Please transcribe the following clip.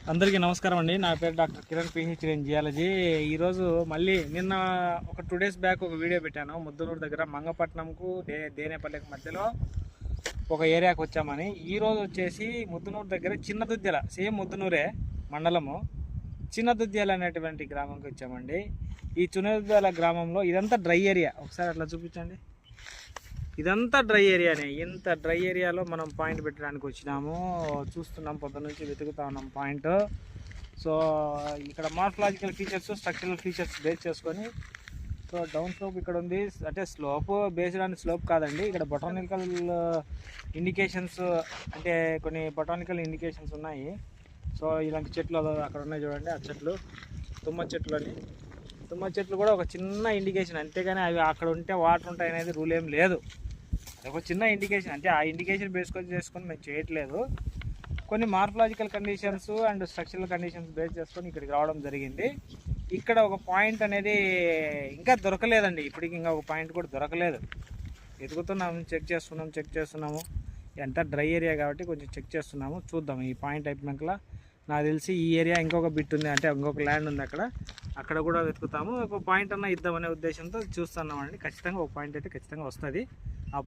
అందరికీ నమస్కారం అండి. నా పేరు doctor Kiran, PhD in geology. ఈరోజు మళ్ళీ నిన్న ఒక 2 days బ్యాక్ ఒక వీడియో పెట్టాను. ముద్దనూరు దగ్గర మంగపట్నంకు దేనేపల్లికి మధ్యలో ఒక ఏరియాకి వచ్చామని. ఈరోజు వచ్చేసి ముద్దనూరు దగ్గర చిన్న దుద్ద్యాల, సేమ్ ముద్దనూరే మండలము, చిన్న దుద్ద్యాల అనేటువంటి గ్రామంకి వచ్చామండి. ఈ చిన్న దుద్ద్యాల గ్రామంలో ఇదంతా డ్రై ఏరియా. ఒకసారి అట్లా చూపించండి. ఇదంతా డ్రై ఏరియానే. ఇంత డ్రై ఏరియాలో మనం పాయింట్ పెట్టడానికి వచ్చినాము. చూస్తున్నాం, పొద్దున్న నుంచి వెతుకుతా ఉన్నాం పాయింట్. సో ఇక్కడ morphological features, structural features base చేసుకొని, సో డౌన్ స్లోప్ ఇక్కడ ఉంది. అంటే స్లోప్ బేస్డ్ ఆన్ స్లోప్ కాదండి, ఇక్కడ బొటానికల్ ఇండికేషన్స్, అంటే కొన్ని బొటానికల్ ఇండికేషన్స్ ఉన్నాయి. సో ఇలాంటి చెట్లు అక్కడ ఉన్నాయి చూడండి, ఆ చెట్లు తుమ్మ చెట్లు అని. తుమ్మ చెట్లు కూడా ఒక చిన్న ఇండికేషన్, అంతేగాని అవి అక్కడ ఉంటే వాటర్ ఉంటాయి అనేది రూల్ ఏం లేదు. అది ఒక చిన్న ఇండికేషన్, అంటే ఆ ఇండికేషన్ చేసుకొని మేము చేయట్లేదు. కొన్ని morphological conditions and structural conditions base చేసుకొని ఇక్కడికి రావడం జరిగింది. ఇక్కడ ఒక పాయింట్ అనేది ఇంకా దొరకలేదండి. ఇప్పటికి ఇంకా ఒక పాయింట్ కూడా దొరకలేదు. వెతుకుతున్నాము, చెక్ చేస్తున్నాము. ఎంత డ్రై ఏరియా కాబట్టి కొంచెం చెక్ చేస్తున్నాము. చూద్దాం ఈ పాయింట్ అయిపోయినాక. నాకు తెలిసి ఈ ఏరియా ఇంకొక బిట్ ఉంది, అంటే ఇంకొక ల్యాండ్ ఉంది అక్కడ కూడా వెతుకుతాము. ఒక పాయింట్ అన్న ఇద్దామనే ఉద్దేశంతో చూస్తున్నామండి. ఖచ్చితంగా ఒక పాయింట్ అయితే ఖచ్చితంగా వస్తుంది.